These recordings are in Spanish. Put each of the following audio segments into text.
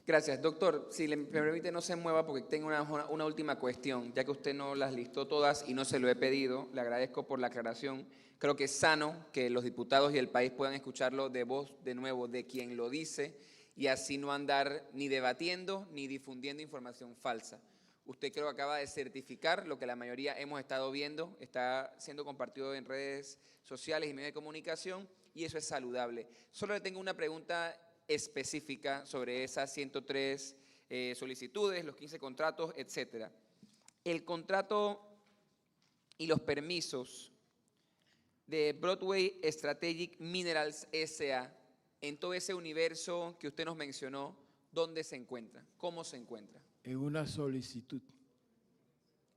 Gracias. Doctor, si me permite no se mueva porque tengo una última cuestión, ya que usted no las listó todas y no se lo he pedido, le agradezco por la aclaración. Creo que es sano que los diputados y el país puedan escucharlo de voz de nuevo de quien lo dice y así no andar ni debatiendo ni difundiendo información falsa. Usted creo que acaba de certificar lo que la mayoría hemos estado viendo, está siendo compartido en redes sociales y medios de comunicación y eso es saludable. Solo le tengo una pregunta específica sobre esas 103 solicitudes, los 15 contratos, etcétera. El contrato y los permisos de Broadway Strategic Minerals S.A., en todo ese universo que usted nos mencionó, ¿dónde se encuentra? ¿Cómo se encuentra? En una solicitud.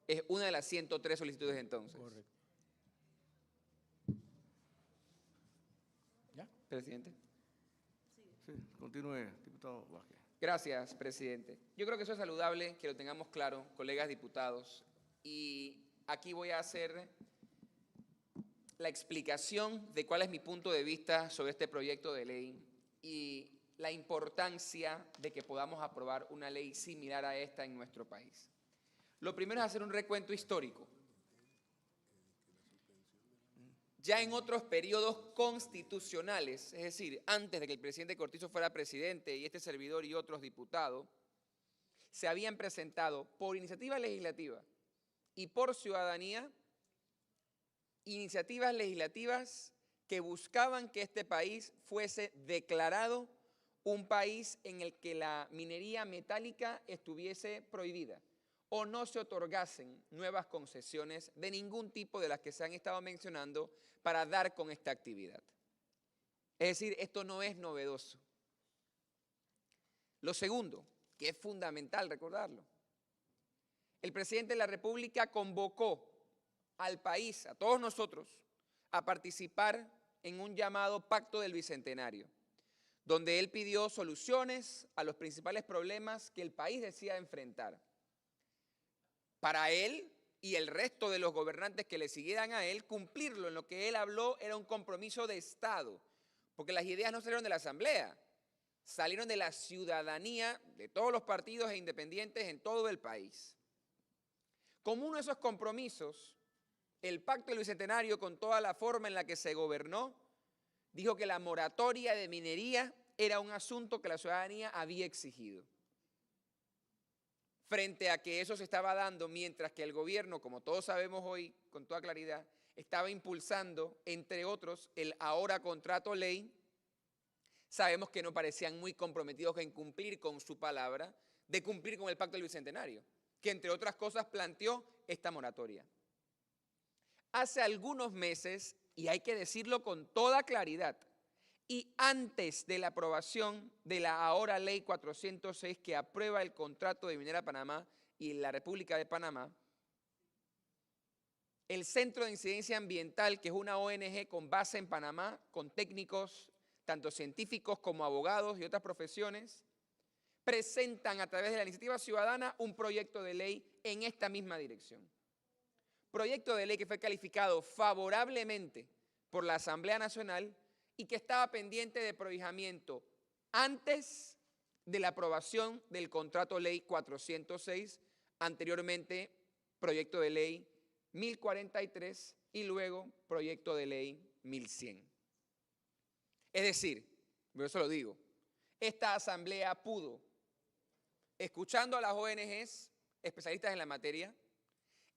Es una de las 103 solicitudes entonces. Correcto. ¿Ya? Presidente. Sí, continúe, diputado Vázquez. Gracias, presidente. Yo creo que eso es saludable, que lo tengamos claro, colegas diputados. Y aquí voy a hacer la explicación de cuál es mi punto de vista sobre este proyecto de ley y la importancia de que podamos aprobar una ley similar a esta en nuestro país. Lo primero es hacer un recuento histórico. Ya en otros periodos constitucionales, es decir, antes de que el presidente Cortizo fuera presidente y este servidor y otros diputados, se habían presentado por iniciativa legislativa y por ciudadanía iniciativas legislativas que buscaban que este país fuese declarado un país en el que la minería metálica estuviese prohibida o no se otorgasen nuevas concesiones de ningún tipo de las que se han estado mencionando para dar con esta actividad. Es decir, esto no es novedoso. Lo segundo, que es fundamental recordarlo, el presidente de la República convocó al país, a todos nosotros, a participar en un llamado Pacto del Bicentenario, donde él pidió soluciones a los principales problemas que el país decía enfrentar. Para él y el resto de los gobernantes que le siguieran a él, cumplirlo en lo que él habló era un compromiso de Estado, porque las ideas no salieron de la Asamblea, salieron de la ciudadanía de todos los partidos e independientes en todo el país. Como uno de esos compromisos, el Pacto del Bicentenario, con toda la forma en la que se gobernó, dijo que la moratoria de minería era un asunto que la ciudadanía había exigido. Frente a que eso se estaba dando, mientras que el gobierno, como todos sabemos hoy con toda claridad, estaba impulsando, entre otros, el ahora contrato ley, sabemos que no parecían muy comprometidos en cumplir con su palabra, de cumplir con el Pacto del Bicentenario, que entre otras cosas planteó esta moratoria. Hace algunos meses, y hay que decirlo con toda claridad, y antes de la aprobación de la ahora Ley 406 que aprueba el contrato de Minera Panamá y la República de Panamá, el Centro de Incidencia Ambiental, que es una ONG con base en Panamá, con técnicos, tanto científicos como abogados y otras profesiones, presentan a través de la iniciativa ciudadana un proyecto de ley en esta misma dirección. Proyecto de ley que fue calificado favorablemente por la Asamblea Nacional y que estaba pendiente de prohijamiento antes de la aprobación del contrato ley 406, anteriormente proyecto de ley 1043 y luego proyecto de ley 1100. Es decir, por eso lo digo, esta Asamblea pudo, escuchando a las ONGs, especialistas en la materia,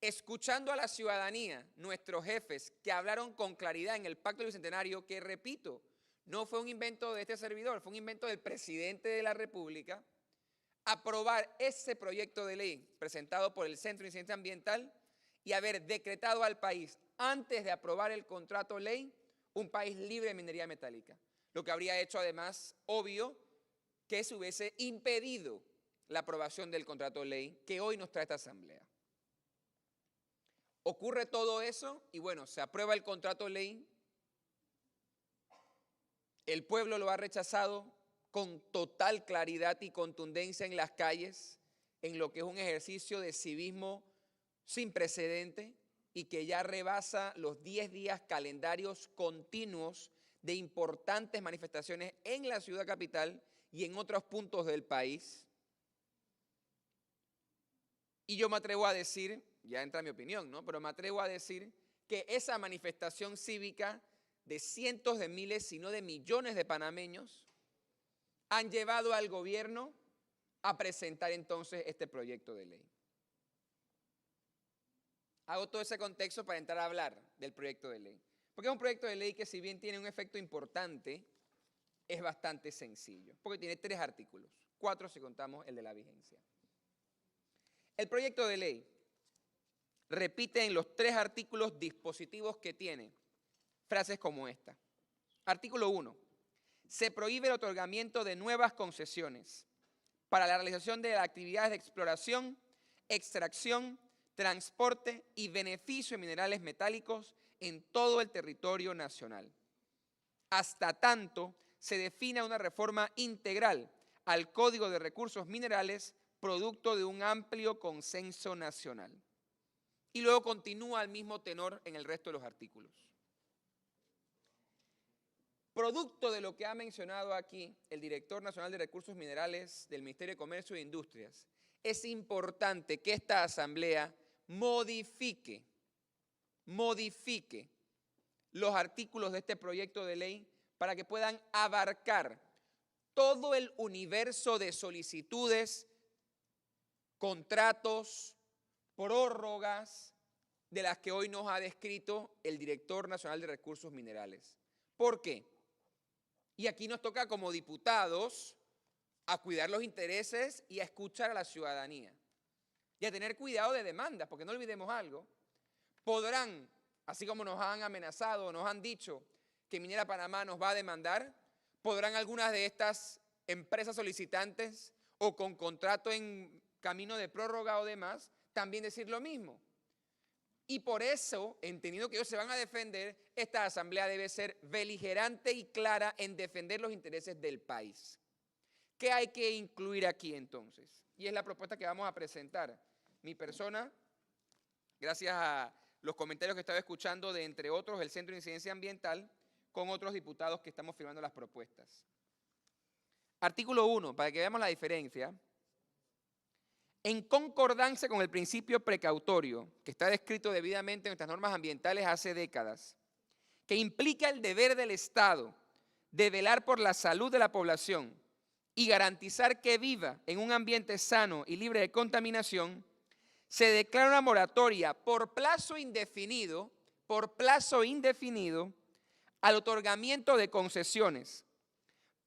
escuchando a la ciudadanía, nuestros jefes, que hablaron con claridad en el Pacto del Bicentenario, que repito, no fue un invento de este servidor, fue un invento del presidente de la República, aprobar ese proyecto de ley presentado por el Centro de Incidencia Ambiental y haber decretado al país, antes de aprobar el contrato ley, un país libre de minería metálica. Lo que habría hecho además, obvio, que se hubiese impedido la aprobación del contrato ley que hoy nos trae esta Asamblea. Ocurre todo eso y bueno, se aprueba el contrato ley, el pueblo lo ha rechazado con total claridad y contundencia en las calles, en lo que es un ejercicio de civismo sin precedente y que ya rebasa los 10 días calendarios continuos de importantes manifestaciones en la ciudad capital y en otros puntos del país. Y yo me atrevo a decir, ya entra mi opinión, ¿no? Pero me atrevo a decir que esa manifestación cívica de cientos de miles, si no de millones de panameños, han llevado al gobierno a presentar entonces este proyecto de ley. Hago todo ese contexto para entrar a hablar del proyecto de ley. Porque es un proyecto de ley que, si bien tiene un efecto importante, es bastante sencillo. Porque tiene 3 artículos, 4 si contamos el de la vigencia. El proyecto de ley repite en los 3 artículos dispositivos que tiene frases como esta. Artículo 1. Se prohíbe el otorgamiento de nuevas concesiones para la realización de actividades de exploración, extracción, transporte y beneficio de minerales metálicos en todo el territorio nacional, hasta tanto se defina una reforma integral al Código de Recursos Minerales, producto de un amplio consenso nacional. Y luego continúa al mismo tenor en el resto de los artículos. Producto de lo que ha mencionado aquí el Director Nacional de Recursos Minerales del Ministerio de Comercio e Industrias, es importante que esta Asamblea modifique los artículos de este proyecto de ley para que puedan abarcar todo el universo de solicitudes, contratos, prórrogas de las que hoy nos ha descrito el Director Nacional de Recursos Minerales. ¿Por qué? Y aquí nos toca como diputados a cuidar los intereses y a escuchar a la ciudadanía. Y a tener cuidado de demandas, porque no olvidemos algo. Podrán, así como nos han amenazado, nos han dicho que Minera Panamá nos va a demandar, podrán algunas de estas empresas solicitantes o con contrato en camino de prórroga o demás, también decir lo mismo. Y por eso, entendiendo que ellos se van a defender, esta Asamblea debe ser beligerante y clara en defender los intereses del país. ¿Qué hay que incluir aquí entonces? Y es la propuesta que vamos a presentar. Mi persona, gracias a los comentarios que estaba escuchando de, entre otros, el Centro de Incidencia Ambiental, con otros diputados que estamos firmando las propuestas. Artículo 1, para que veamos la diferencia. En concordancia con el principio precautorio, que está descrito debidamente en nuestras normas ambientales hace décadas, que implica el deber del Estado de velar por la salud de la población y garantizar que viva en un ambiente sano y libre de contaminación, se declara una moratoria por plazo indefinido, al otorgamiento de concesiones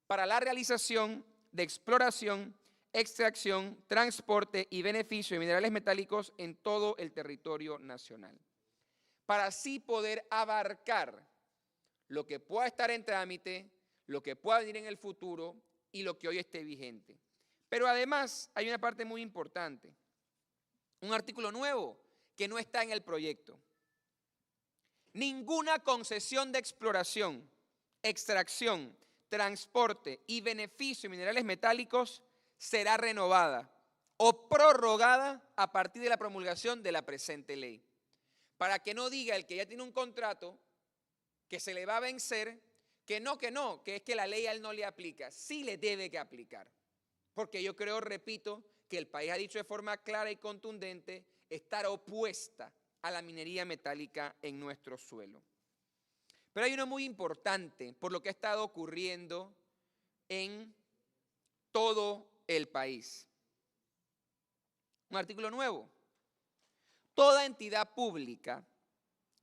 para la realización de exploración, extracción, transporte y beneficio de minerales metálicos en todo el territorio nacional, para así poder abarcar lo que pueda estar en trámite, lo que pueda venir en el futuro y lo que hoy esté vigente. Pero además hay una parte muy importante, un artículo nuevo que no está en el proyecto. Ninguna concesión de exploración, extracción, transporte y beneficio de minerales metálicos será renovada o prorrogada a partir de la promulgación de la presente ley. Para que no diga el que ya tiene un contrato que se le va a vencer, que es que la ley a él no le aplica. Sí le debe que aplicar. Porque yo creo, repito, que el país ha dicho de forma clara y contundente estar opuesta a la minería metálica en nuestro suelo. Pero hay uno muy importante por lo que ha estado ocurriendo en todo el país. Un artículo nuevo. Toda entidad pública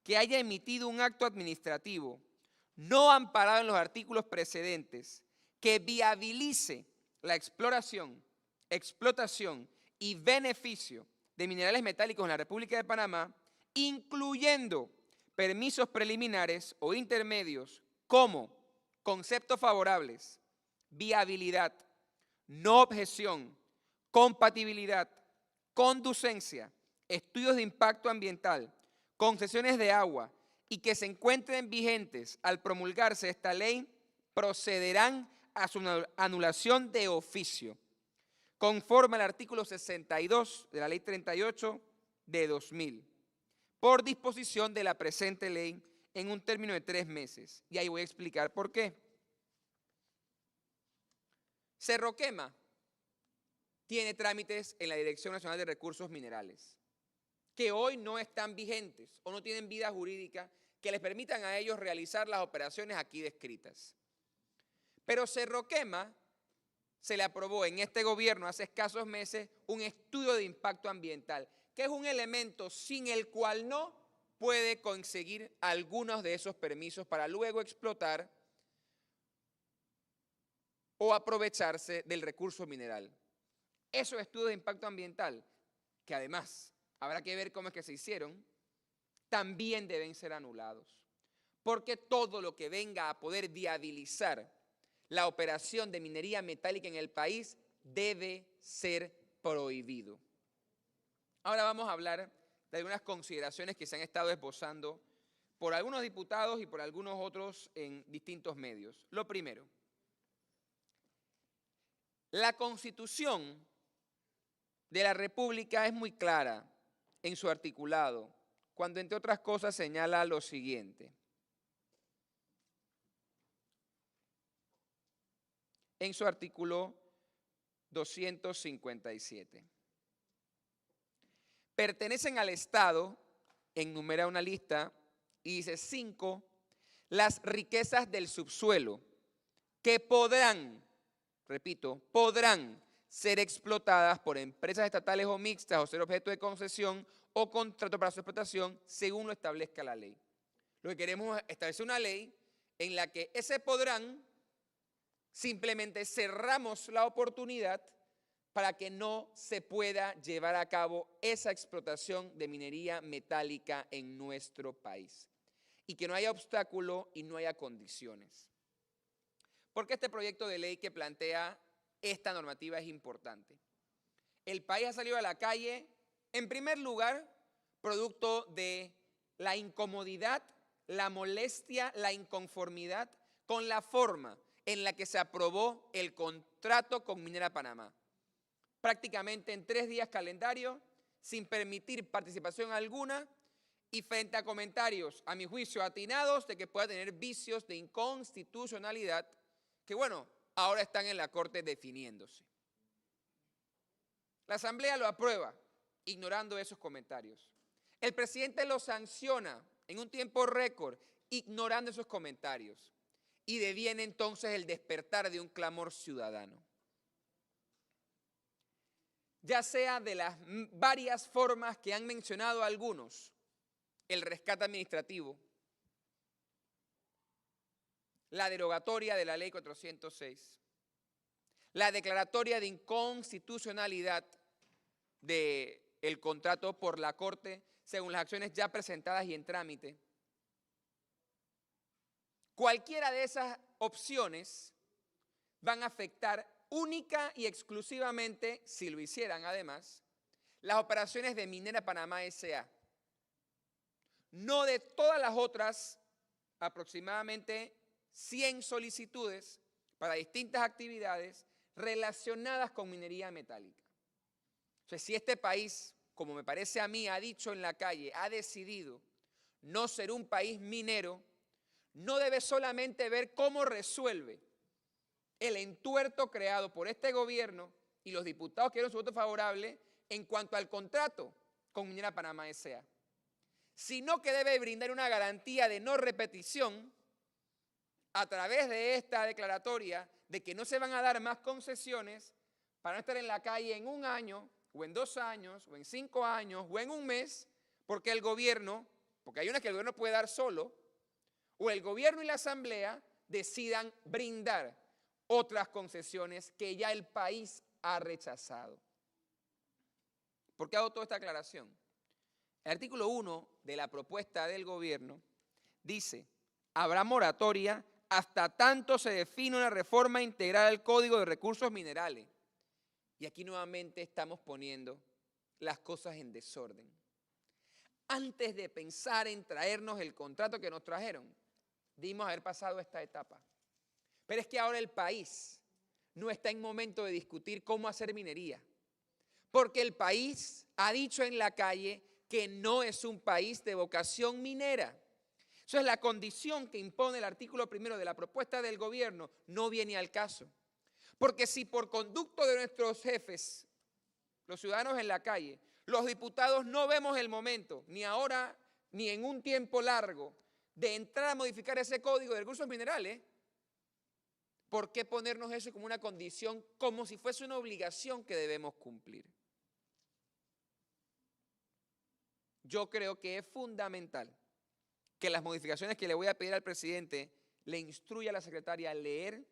que haya emitido un acto administrativo no amparado en los artículos precedentes que viabilice la exploración, explotación y beneficio de minerales metálicos en la República de Panamá, incluyendo permisos preliminares o intermedios como conceptos favorables, viabilidad, no objeción, compatibilidad, conducencia, estudios de impacto ambiental, concesiones de agua y que se encuentren vigentes al promulgarse esta ley, procederán a su anulación de oficio, conforme al artículo 62 de la Ley 38 de 2000, por disposición de la presente ley en un término de 3 meses. Y ahí voy a explicar por qué. Cerro Quema tiene trámites en la Dirección Nacional de Recursos Minerales, que hoy no están vigentes o no tienen vida jurídica que les permitan a ellos realizar las operaciones aquí descritas. Pero Cerro Quema se le aprobó en este gobierno hace escasos meses un estudio de impacto ambiental, que es un elemento sin el cual no puede conseguir algunos de esos permisos para luego explotar o aprovecharse del recurso mineral. Esos estudios de impacto ambiental, que además habrá que ver cómo es que se hicieron, también deben ser anulados, porque todo lo que venga a poder viabilizar la operación de minería metálica en el país debe ser prohibido. Ahora vamos a hablar de algunas consideraciones que se han estado esbozando por algunos diputados y por algunos otros en distintos medios. Lo primero, la Constitución de la República es muy clara en su articulado, cuando entre otras cosas señala lo siguiente. En su artículo 257. Pertenecen al Estado, enumera una lista, y dice 5, las riquezas del subsuelo que podrán, repito, podrán ser explotadas por empresas estatales o mixtas o ser objeto de concesión o contrato para su explotación según lo establezca la ley. Lo que queremos es establecer una ley en la que ese podrán simplemente cerramos la oportunidad para que no se pueda llevar a cabo esa explotación de minería metálica en nuestro país. Y que no haya obstáculo y no haya condiciones. Porque este proyecto de ley que plantea esta normativa es importante. El país ha salido a la calle, en primer lugar, producto de la incomodidad, la molestia, la inconformidad con la forma en la que se aprobó el contrato con Minera Panamá. Prácticamente en 3 días calendario, sin permitir participación alguna y frente a comentarios, a mi juicio, atinados de que pueda tener vicios de inconstitucionalidad que, bueno, ahora están en la Corte definiéndose. La Asamblea lo aprueba, ignorando esos comentarios. El presidente lo sanciona en un tiempo récord, ignorando esos comentarios. Y deviene entonces el despertar de un clamor ciudadano. Ya sea de las varias formas que han mencionado algunos, el rescate administrativo, la derogatoria de la Ley 406, la declaratoria de inconstitucionalidad del contrato por la Corte según las acciones ya presentadas y en trámite. Cualquiera de esas opciones van a afectar única y exclusivamente, si lo hicieran además, las operaciones de Minera Panamá S.A. No de todas las otras, aproximadamente 100 solicitudes para distintas actividades relacionadas con minería metálica. O sea, si este país, como me parece a mí, ha dicho en la calle, ha decidido no ser un país minero, no debe solamente ver cómo resuelve el entuerto creado por este gobierno y los diputados que dieron su voto favorable en cuanto al contrato con Minera Panamá S.A., sino que debe brindar una garantía de no repetición a través de esta declaratoria de que no se van a dar más concesiones para no estar en la calle en 1 año, o en 2 años, o en 5 años, o en 1 mes, porque el gobierno, porque hay unas que el gobierno puede dar solo, o el gobierno y la Asamblea decidan brindar otras concesiones que ya el país ha rechazado. ¿Por qué hago toda esta aclaración? El artículo 1 de la propuesta del gobierno dice, habrá moratoria hasta tanto se define una reforma integral al Código de Recursos Minerales. Y aquí nuevamente estamos poniendo las cosas en desorden. Antes de pensar en traernos el contrato que nos trajeron, debimos haber pasado esta etapa. Pero es que ahora el país no está en momento de discutir cómo hacer minería, porque el país ha dicho en la calle que no es un país de vocación minera. Eso es la condición que impone el artículo 1 de la propuesta del gobierno, no viene al caso. Porque si por conducto de nuestros jefes, los ciudadanos en la calle, los diputados no vemos el momento, ni ahora ni en un tiempo largo, de entrar a modificar ese código de recursos minerales, ¿por qué ponernos eso como una condición, como si fuese una obligación que debemos cumplir? Yo creo que es fundamental que las modificaciones que le voy a pedir al presidente le instruya a la secretaria a leer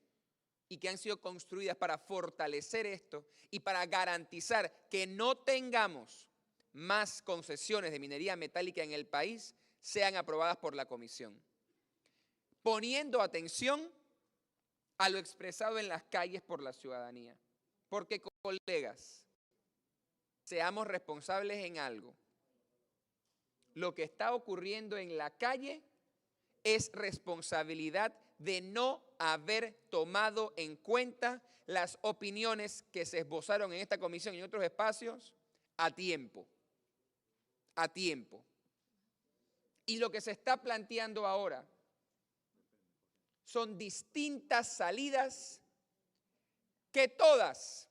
y que han sido construidas para fortalecer esto y para garantizar que no tengamos más concesiones de minería metálica en el país, sean aprobadas por la comisión, poniendo atención a lo expresado en las calles por la ciudadanía. Porque, colegas, seamos responsables en algo. Lo que está ocurriendo en la calle es responsabilidad de no haber tomado en cuenta las opiniones que se esbozaron en esta comisión y en otros espacios a tiempo. A tiempo. Y lo que se está planteando ahora son distintas salidas que todas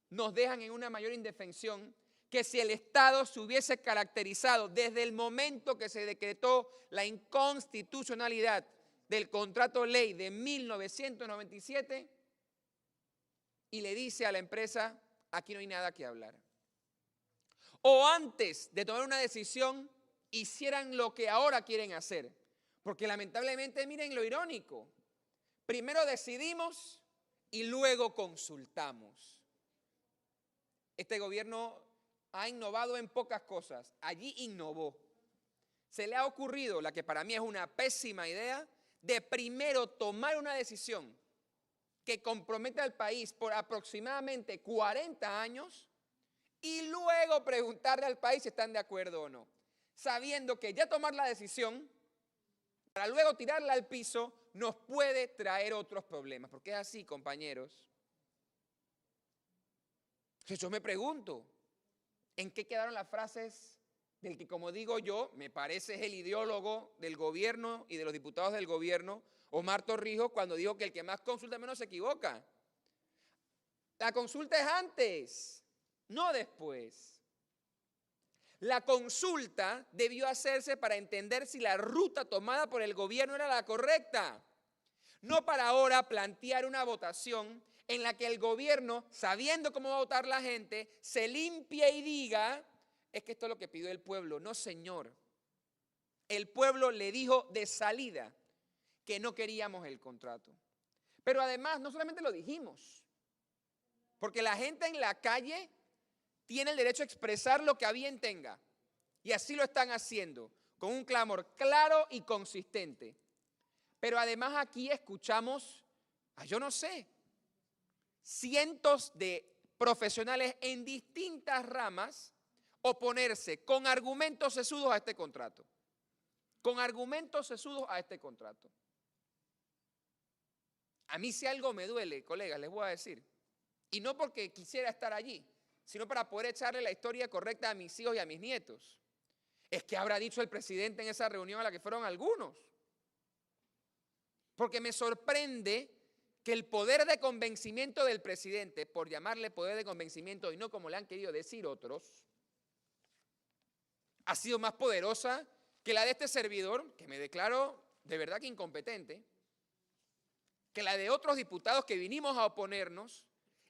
nos dejan en una mayor indefensión que si el Estado se hubiese caracterizado desde el momento que se decretó la inconstitucionalidad del contrato ley de 1997 y le dice a la empresa, aquí no hay nada que hablar. O antes de tomar una decisión, hicieran lo que ahora quieren hacer. Porque lamentablemente, miren lo irónico, primero decidimos y luego consultamos. Este gobierno ha innovado en pocas cosas, allí innovó. Se le ha ocurrido, la que para mí es una pésima idea, de primero tomar una decisión que compromete al país por aproximadamente 40 años y luego preguntarle al país si están de acuerdo o no, sabiendo que ya tomar la decisión para luego tirarla al piso nos puede traer otros problemas, porque es así, compañeros. Entonces yo me pregunto, ¿en qué quedaron las frases del que, como digo yo, me parece es el ideólogo del gobierno y de los diputados del gobierno, Omar Torrijos, cuando dijo que el que más consulta menos se equivoca? La consulta es antes, no después. La consulta debió hacerse para entender si la ruta tomada por el gobierno era la correcta, no para ahora plantear una votación en la que el gobierno, sabiendo cómo va a votar la gente, se limpie y diga, es que esto es lo que pidió el pueblo. No, señor. El pueblo le dijo de salida que no queríamos el contrato. Pero además, no solamente lo dijimos, porque la gente en la calle tiene el derecho a expresar lo que a bien tenga. Y así lo están haciendo, con un clamor claro y consistente. Pero además aquí escuchamos, yo no sé, cientos de profesionales en distintas ramas oponerse con argumentos sesudos a este contrato. Con argumentos sesudos a este contrato. A mí si algo me duele, colegas, les voy a decir, y no porque quisiera estar allí, sino para poder echarle la historia correcta a mis hijos y a mis nietos, es que habrá dicho el presidente en esa reunión a la que fueron algunos. Porque me sorprende que el poder de convencimiento del presidente, por llamarle poder de convencimiento y no como le han querido decir otros, ha sido más poderosa que la de este servidor, que me declaro de verdad que incompetente, que la de otros diputados que vinimos a oponernos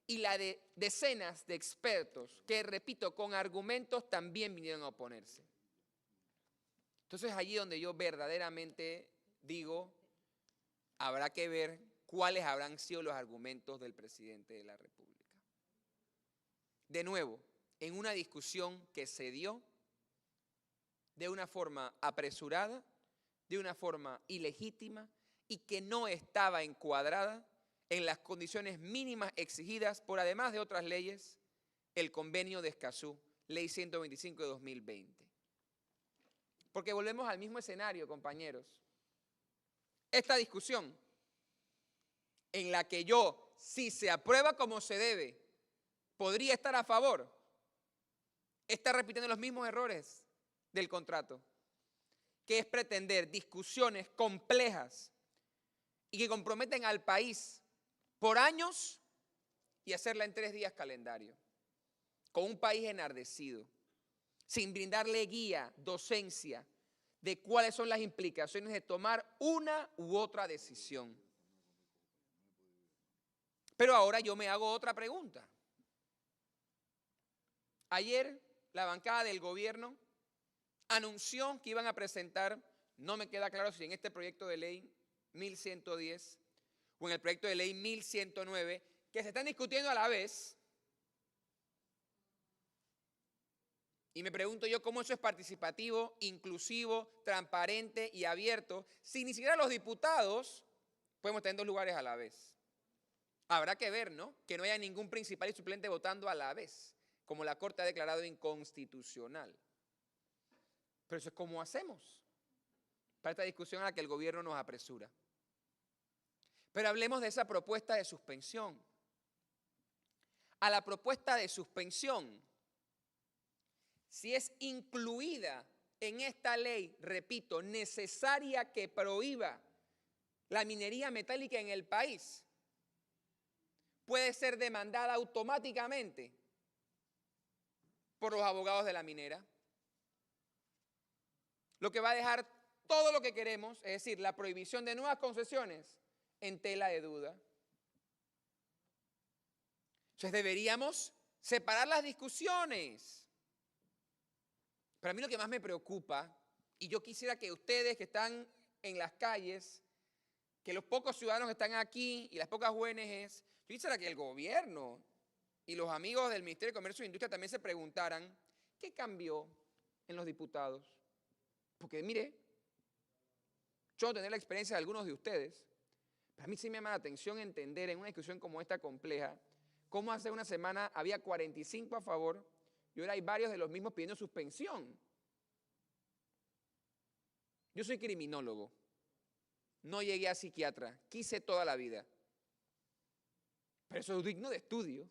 y la de decenas de expertos que, repito, con argumentos también vinieron a oponerse. Entonces allí donde yo verdaderamente digo, habrá que ver cuáles habrán sido los argumentos del presidente de la República. De nuevo, en una discusión que se dio de una forma apresurada, de una forma ilegítima y que no estaba encuadrada en las condiciones mínimas exigidas por, además de otras leyes, el Convenio de Escazú, Ley 125 de 2020. Porque volvemos al mismo escenario, compañeros. Esta discusión en la que yo, si se aprueba como se debe, podría estar a favor, está repitiendo los mismos errores del contrato, que es pretender discusiones complejas y que comprometen al país por años y hacerla en 3 días calendario, con un país enardecido, sin brindarle guía, docencia, de cuáles son las implicaciones de tomar una u otra decisión. Pero ahora yo me hago otra pregunta. Ayer la bancada del gobierno anunció que iban a presentar, no me queda claro si en este proyecto de ley 1110 o en el proyecto de ley 1109, que se están discutiendo a la vez. Y me pregunto yo cómo eso es participativo, inclusivo, transparente y abierto, si ni siquiera los diputados podemos tener 2 lugares a la vez. Habrá que ver, ¿no? Que no haya ningún principal y suplente votando a la vez, como la Corte ha declarado inconstitucional. Pero eso es como hacemos para esta discusión a la que el gobierno nos apresura. Pero hablemos de esa propuesta de suspensión. A la propuesta de suspensión, si es incluida en esta ley, repito, necesaria que prohíba la minería metálica en el país, puede ser demandada automáticamente por los abogados de la minera. Lo que va a dejar todo lo que queremos, es decir, la prohibición de nuevas concesiones, en tela de duda. Entonces deberíamos separar las discusiones. Pero a mí lo que más me preocupa, y yo quisiera que ustedes que están en las calles, que los pocos ciudadanos que están aquí y las pocas ONGs, yo quisiera que el gobierno y los amigos del Ministerio de Comercio e Industria también se preguntaran, ¿qué cambió en los diputados? Porque mire, yo no tengo la experiencia de algunos de ustedes, pero a mí sí me llama la atención entender en una discusión como esta compleja, cómo hace una semana había 45 a favor y ahora hay varios de los mismos pidiendo suspensión. Yo soy criminólogo, no llegué a psiquiatra, quise toda la vida, pero eso es digno de estudio,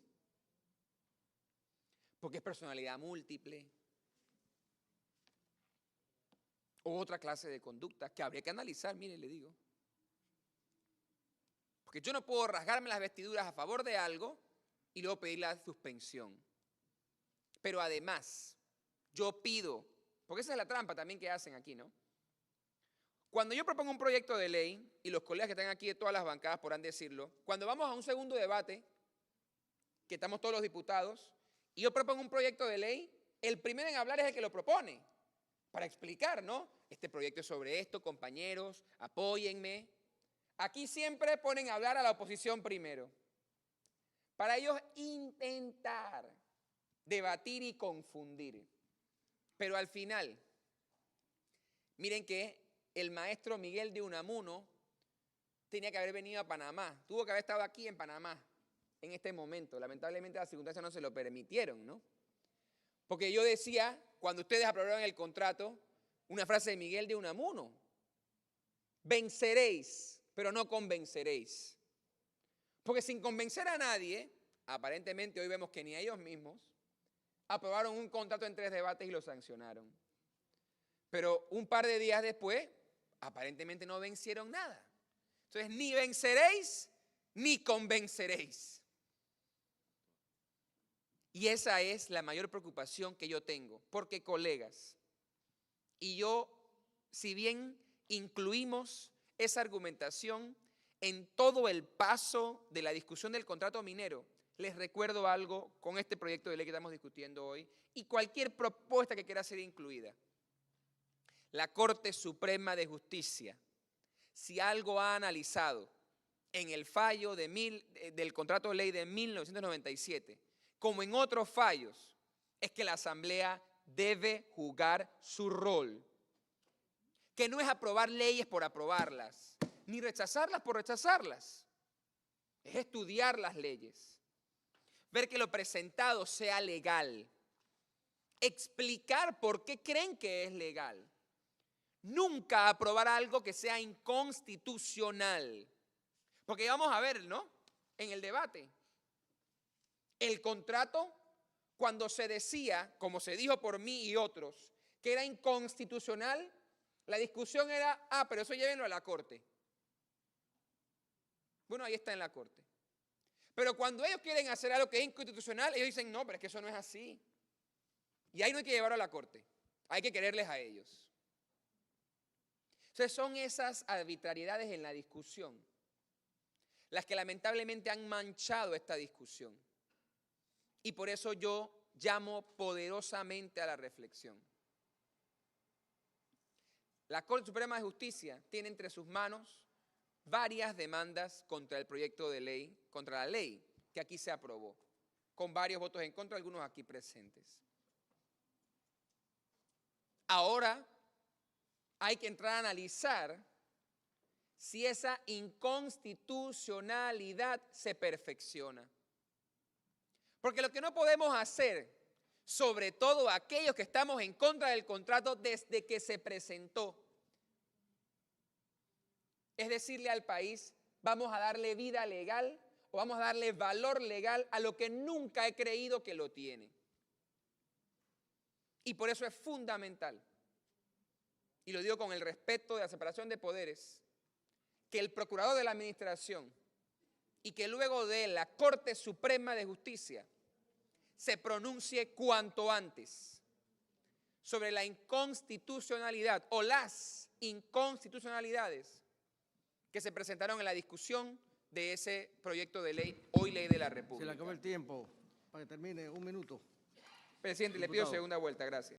porque es personalidad múltiple, o otra clase de conducta que habría que analizar, mire, le digo. Porque yo no puedo rasgarme las vestiduras a favor de algo y luego pedir la suspensión. Pero además, yo pido, porque esa es la trampa también que hacen aquí, ¿no? Cuando yo propongo un proyecto de ley, y los colegas que están aquí de todas las bancadas podrán decirlo, cuando vamos a un segundo debate, que estamos todos los diputados, y yo propongo un proyecto de ley, el primero en hablar es el que lo propone, para explicar, ¿no? Este proyecto es sobre esto, compañeros, apóyenme. Aquí siempre ponen a hablar a la oposición primero, para ellos intentar debatir y confundir. Pero al final, miren que el maestro Miguel de Unamuno tenía que haber venido a Panamá, tuvo que haber estado aquí en Panamá en este momento. Lamentablemente las circunstancias no se lo permitieron, ¿no? Porque yo decía, cuando ustedes aprobaron el contrato, una frase de Miguel de Unamuno: venceréis, pero no convenceréis. Porque sin convencer a nadie, aparentemente hoy vemos que ni ellos mismos, aprobaron un contrato en 3 debates y lo sancionaron. Pero un par de días después, aparentemente no vencieron nada. Entonces, ni venceréis, ni convenceréis. Y esa es la mayor preocupación que yo tengo, porque colegas, y yo, si bien incluimos esa argumentación en todo el paso de la discusión del contrato minero, les recuerdo algo con este proyecto de ley que estamos discutiendo hoy y cualquier propuesta que quiera ser incluida. La Corte Suprema de Justicia, si algo ha analizado en el fallo del contrato de ley de 1997, como en otros fallos, es que la Asamblea debe jugar su rol, que no es aprobar leyes por aprobarlas, ni rechazarlas por rechazarlas, es estudiar las leyes, ver que lo presentado sea legal, explicar por qué creen que es legal, nunca aprobar algo que sea inconstitucional, porque vamos a ver, ¿no?, en el debate, el contrato, cuando se decía, como se dijo por mí y otros, que era inconstitucional, la discusión era, pero eso llévenlo a la Corte. Bueno, ahí está en la Corte. Pero cuando ellos quieren hacer algo que es inconstitucional, ellos dicen, no, pero es que eso no es así. Y ahí no hay que llevarlo a la corte, hay que quererles a ellos. Entonces son esas arbitrariedades en la discusión las que lamentablemente han manchado esta discusión. Y por eso yo llamo poderosamente a la reflexión. La Corte Suprema de Justicia tiene entre sus manos varias demandas contra el proyecto de ley, contra la ley que aquí se aprobó, con varios votos en contra, algunos aquí presentes. Ahora hay que entrar a analizar si esa inconstitucionalidad se perfecciona. Porque lo que no podemos hacer, sobre todo aquellos que estamos en contra del contrato desde que se presentó, es decirle al país, vamos a darle vida legal o vamos a darle valor legal a lo que nunca he creído que lo tiene. Y por eso es fundamental, y lo digo con el respeto de la separación de poderes, que el procurador de la administración y que luego de la Corte Suprema de Justicia se pronuncie cuanto antes sobre la inconstitucionalidad o las inconstitucionalidades que se presentaron en la discusión de ese proyecto de ley, hoy Ley de la República. Se le acabó el tiempo. Para que termine, 1 minuto. Presidente, le pido segunda vuelta, gracias.